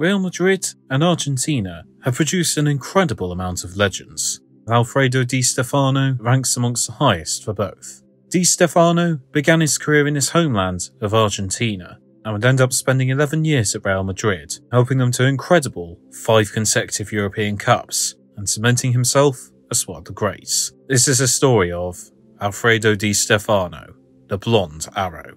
Real Madrid and Argentina have produced an incredible amount of legends. Alfredo Di Stefano ranks amongst the highest for both. Di Stefano began his career in his homeland of Argentina and would end up spending 11 years at Real Madrid, helping them to incredible 5 consecutive European Cups and cementing himself as one of the greats. This is a story of Alfredo Di Stefano, the Blonde Arrow.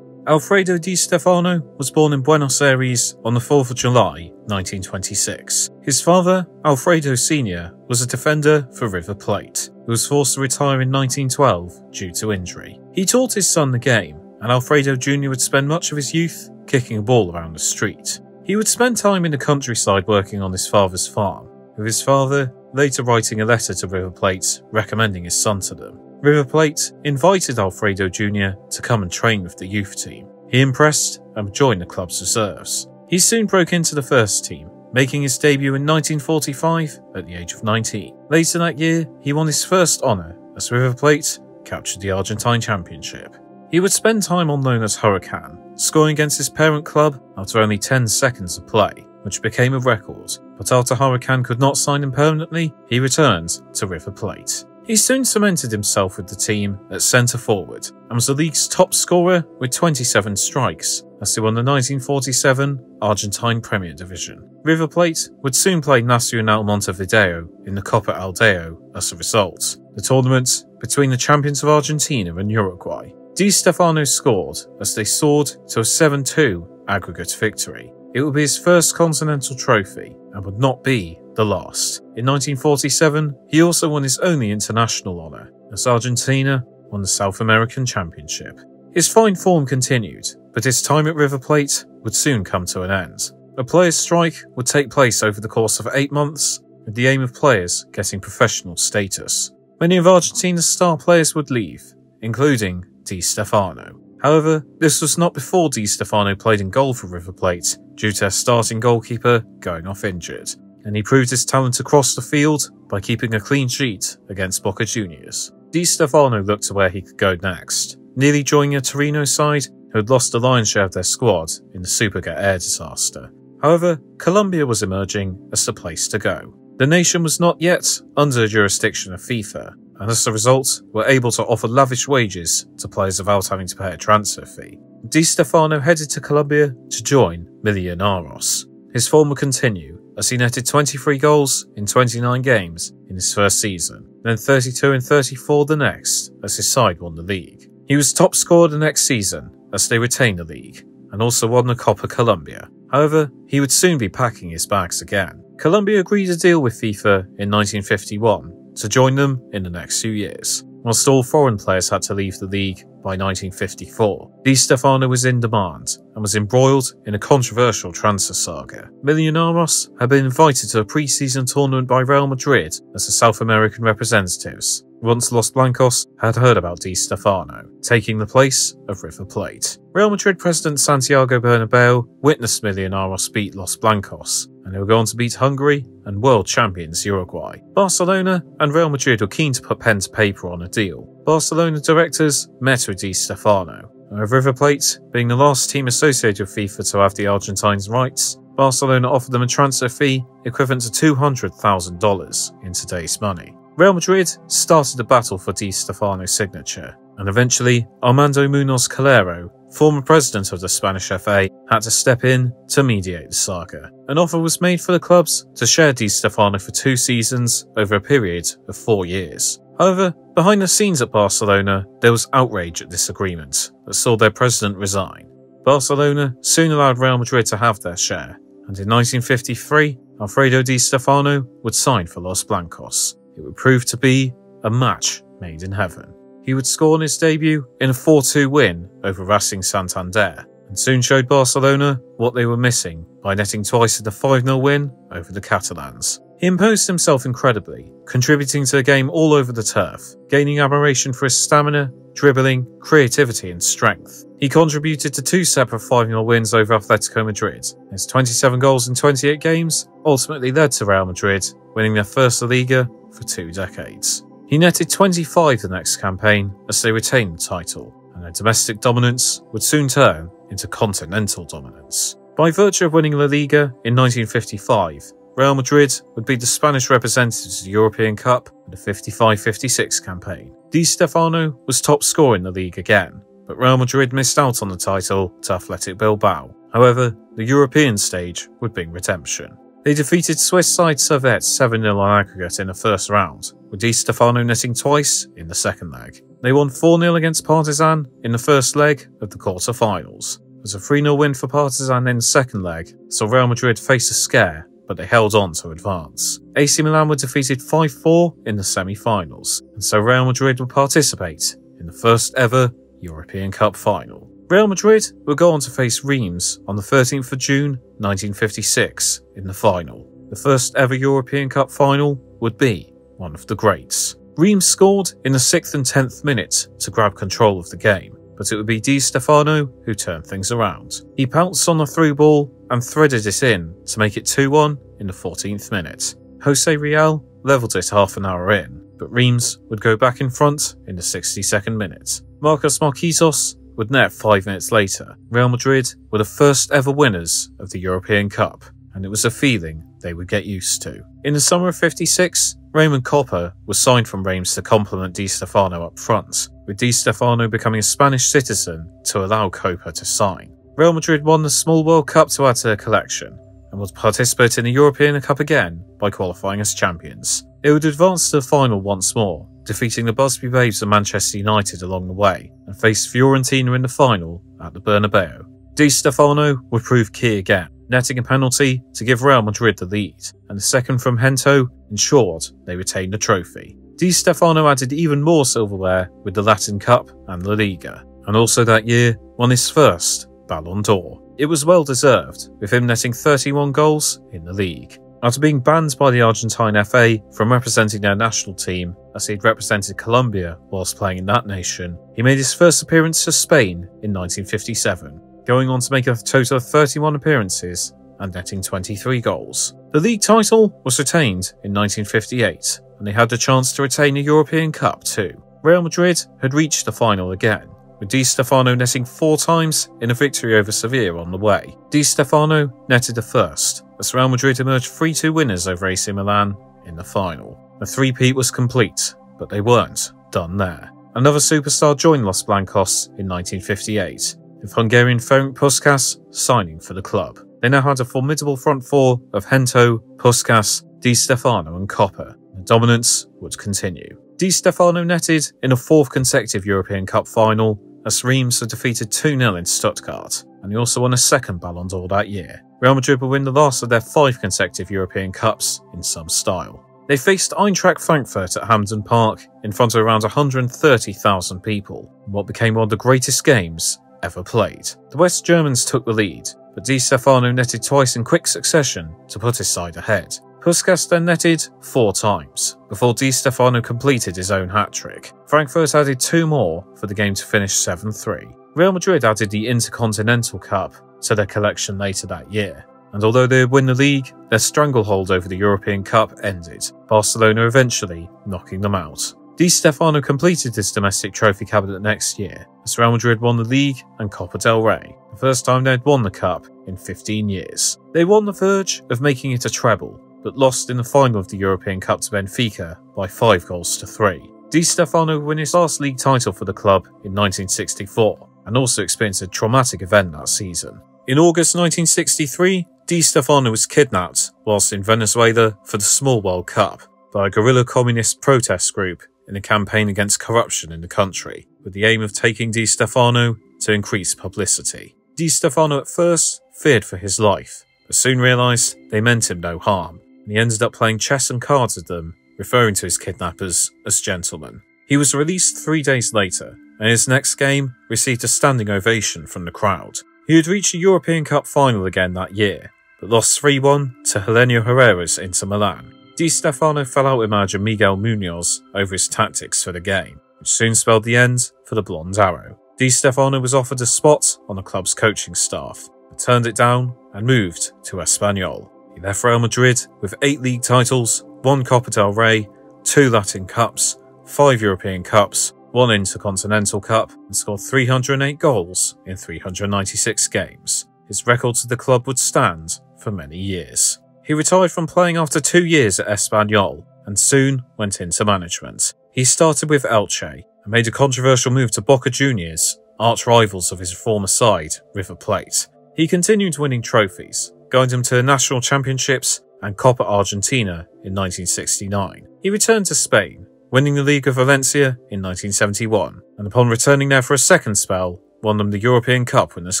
Alfredo Di Stefano was born in Buenos Aires on the 4th of July 1926. His father, Alfredo Sr., was a defender for River Plate, who was forced to retire in 1912 due to injury. He taught his son the game, and Alfredo Jr. would spend much of his youth kicking a ball around the street. He would spend time in the countryside working on his father's farm, with his father later writing a letter to River Plate recommending his son to them. River Plate invited Alfredo Jr. to come and train with the youth team. He impressed and joined the club's reserves. He soon broke into the first team, making his debut in 1945 at the age of 19. Later that year, he won his first honour as River Plate captured the Argentine Championship. He would spend time on loan at Huracan, scoring against his parent club after only 10 seconds of play, which became a record. But after Huracan could not sign him permanently, he returned to River Plate. He soon cemented himself with the team at centre forward and was the league's top scorer with 27 strikes as they won the 1947 Argentine Premier Division. River Plate would soon play Nacional Montevideo in the Copa Aldeo as a result, the tournament between the champions of Argentina and Uruguay. Di Stefano scored as they soared to a 7-2 aggregate victory. It would be his first continental trophy and would not be the last. In 1947, he also won his only international honour, as Argentina won the South American Championship. His fine form continued, but his time at River Plate would soon come to an end. A players' strike would take place over the course of 8 months, with the aim of players getting professional status. Many of Argentina's star players would leave, including Di Stefano. However, this was not before Di Stefano played in goal for River Plate due to their starting goalkeeper going off injured, and he proved his talent across the field by keeping a clean sheet against Boca Juniors. Di Stefano looked to where he could go next, nearly joining a Torino side who had lost the lion's share of their squad in the Superga air disaster. However, Colombia was emerging as the place to go. The nation was not yet under the jurisdiction of FIFA, and as a result were able to offer lavish wages to players without having to pay a transfer fee. Di Stefano headed to Colombia to join Millonarios. His form would continue as he netted 23 goals in 29 games in his first season, then 32 and 34 the next as his side won the league. He was top scorer the next season as they retained the league and also won the Copa Colombia. However, he would soon be packing his bags again. Colombia agreed a deal with FIFA in 1951 to join them in the next few years, whilst all foreign players had to leave the league by 1954. Di Stefano was in demand and was embroiled in a controversial transfer saga. Millonarios had been invited to a pre-season tournament by Real Madrid as the South American representatives. Once Los Blancos had heard about Di Stefano, taking the place of River Plate. Real Madrid president Santiago Bernabeu witnessed Millonarios beat Los Blancos, and they were going to beat Hungary and world champions Uruguay. Barcelona and Real Madrid were keen to put pen to paper on a deal. Barcelona directors met with Di Stefano, and with River Plate being the last team associated with FIFA to have the Argentines' rights, Barcelona offered them a transfer fee equivalent to $200,000 in today's money. Real Madrid started a battle for Di Stefano's signature, and eventually Armando Munoz Calero, former president of the Spanish FA, had to step in to mediate the saga. An offer was made for the clubs to share Di Stefano for 2 seasons over a period of 4 years. However, behind the scenes at Barcelona, there was outrage at this agreement that saw their president resign. Barcelona soon allowed Real Madrid to have their share, and in 1953, Alfredo Di Stefano would sign for Los Blancos. It would prove to be a match made in heaven. He would score in his debut in a 4-2 win over Racing Santander, and soon showed Barcelona what they were missing by netting twice in the 5-0 win over the Catalans. He imposed himself incredibly, contributing to the game all over the turf, gaining admiration for his stamina, dribbling, creativity and strength. He contributed to 2 separate 5-0 wins over Atletico Madrid. His 27 goals in 28 games ultimately led to Real Madrid winning their first La Liga for 2 decades. He netted 25 the next campaign as they retained the title, and their domestic dominance would soon turn into continental dominance. By virtue of winning La Liga in 1955, Real Madrid would be the Spanish representatives of the European Cup in the 55-56 campaign. Di Stefano was top scorer in the league again, but Real Madrid missed out on the title to Athletic Bilbao. However, the European stage would bring redemption. They defeated Swiss side Servette 7-0 on aggregate in the first round, with Di Stefano netting twice in the second leg. They won 4-0 against Partizan in the first leg of the quarter-finals. It was a 3-0 win for Partizan in the second leg, so Real Madrid faced a scare, but they held on to advance. AC Milan were defeated 5-4 in the semi-finals, and so Real Madrid would participate in the first ever European Cup final. Real Madrid would go on to face Reims on the 13th of June 1956 in the final. The first ever European Cup final would be one of the greats. Reims scored in the 6th and 10th minute to grab control of the game, but it would be Di Stefano who turned things around. He pounced on the through ball and threaded it in to make it 2-1 in the 14th minute. Jose Rial levelled it half an hour in, but Reims would go back in front in the 62nd minute. Marcos Marquitos would net 5 minutes later. Real Madrid were the first ever winners of the European Cup, and it was a feeling they would get used to. In the summer of '56, Raymond Kopa was signed from Reims to complement Di Stefano up front, with Di Stefano becoming a Spanish citizen to allow Kopa to sign. Real Madrid won the Small World Cup to add to their collection, and would participate in the European Cup again by qualifying as champions. It would advance to the final once more, defeating the Busby Babes of Manchester United along the way, and face Fiorentina in the final at the Bernabeu. Di Stefano would prove key again, netting a penalty to give Real Madrid the lead, and the second from Hento ensured they retained the trophy. Di Stefano added even more silverware with the Latin Cup and La Liga, and also that year won his first Ballon d'Or. It was well deserved, with him netting 31 goals in the league. After being banned by the Argentine FA from representing their national team, as he'd represented Colombia whilst playing in that nation, he made his first appearance for Spain in 1957, going on to make a total of 31 appearances and netting 23 goals. The league title was retained in 1958, and they had the chance to retain a European Cup too. Real Madrid had reached the final again, with Di Stefano netting 4 times in a victory over Sevilla on the way. Di Stefano netted the first, as Real Madrid emerged 3-2 winners over AC Milan in the final. The three-peat was complete, but they weren't done there. Another superstar joined Los Blancos in 1958, with Hungarian Ferenc Puskás signing for the club. They now had a formidable front four of Hento, Puskás, Di Stefano and Kopa. The dominance would continue. Di Stefano netted in a 4th consecutive European Cup final, as Reims had defeated 2-0 in Stuttgart, and he also won a second Ballon d'Or that year. Real Madrid would win the last of their 5 consecutive European Cups in some style. They faced Eintracht Frankfurt at Hampden Park in front of around 130,000 people, in what became one of the greatest games ever played. The West Germans took the lead, but Di Stefano netted twice in quick succession to put his side ahead. Puskás then netted 4 times, before Di Stefano completed his own hat-trick. Frankfurt added 2 more for the game to finish 7-3. Real Madrid added the Intercontinental Cup to their collection later that year, and although they would win the league, their stranglehold over the European Cup ended, Barcelona eventually knocking them out. Di Stefano completed his domestic trophy cabinet next year, as Real Madrid won the league and Copa del Rey, the first time they'd won the cup in 15 years. They were on the verge of making it a treble, but lost in the final of the European Cup to Benfica by 5-3. Di Stefano would win his last league title for the club in 1964, and also experienced a traumatic event that season. In August 1963, Di Stefano was kidnapped whilst in Venezuela for the Small World Cup by a guerrilla communist protest group in a campaign against corruption in the country, with the aim of taking Di Stefano to increase publicity. Di Stefano at first feared for his life, but soon realised they meant him no harm, and he ended up playing chess and cards with them, referring to his kidnappers as gentlemen. He was released 3 days later, and his next game received a standing ovation from the crowd. He had reached a European Cup final again that year, but lost 3-1 to Helenio Herrera's Inter Milan. Di Stefano fell out with manager Miguel Munoz over his tactics for the game, which soon spelled the end for the Blonde Arrow. Di Stefano was offered a spot on the club's coaching staff, but turned it down and moved to Espanyol. He left Real Madrid with 8 league titles, 1 Copa del Rey, 2 Latin Cups, 5 European Cups, 1 Intercontinental Cup, and scored 308 goals in 396 games. His records at the club would stand for many years. He retired from playing after 2 years at Espanyol and soon went into management. He started with Elche and made a controversial move to Boca Juniors, arch rivals of his former side, River Plate. He continued winning trophies, going him to national championships and Copa Argentina in 1969. He returned to Spain, winning the League of Valencia in 1971, and upon returning there for a second spell, won them the European Cup Winners'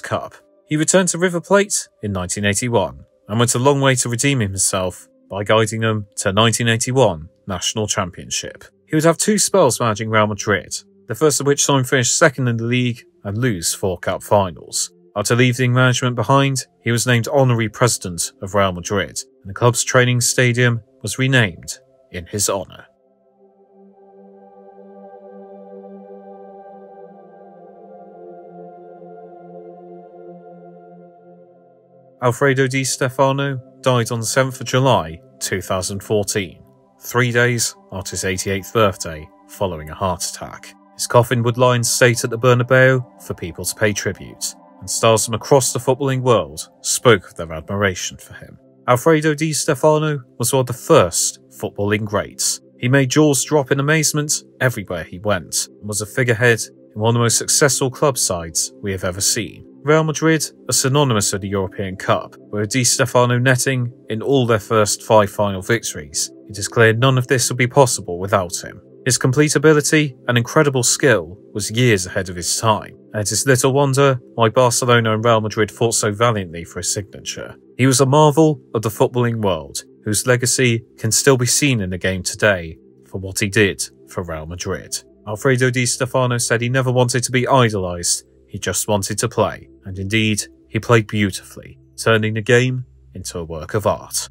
Cup. He returned to River Plate in 1981, and went a long way to redeeming himself by guiding them to 1981 National Championship. He would have 2 spells managing Real Madrid, the first of which saw him finish second in the league and lose 4 cup finals. After leaving management behind, he was named honorary president of Real Madrid, and the club's training stadium was renamed in his honour. Alfredo Di Stefano died on the 7th of July 2014, 3 days after his 88th birthday following a heart attack. His coffin would lie in state at the Bernabeu for people to pay tribute, and stars from across the footballing world spoke of their admiration for him. Alfredo Di Stefano was one of the first footballing greats. He made jaws drop in amazement everywhere he went, and was a figurehead in one of the most successful club sides we have ever seen. Real Madrid are synonymous with the European Cup, with Di Stefano netting in all their first 5 final victories. It is clear none of this would be possible without him. His complete ability and incredible skill was years ahead of his time, and it is little wonder why Barcelona and Real Madrid fought so valiantly for his signature. He was a marvel of the footballing world, whose legacy can still be seen in the game today for what he did for Real Madrid. Alfredo Di Stefano said he never wanted to be idolised, he just wanted to play, and indeed, he played beautifully, turning the game into a work of art.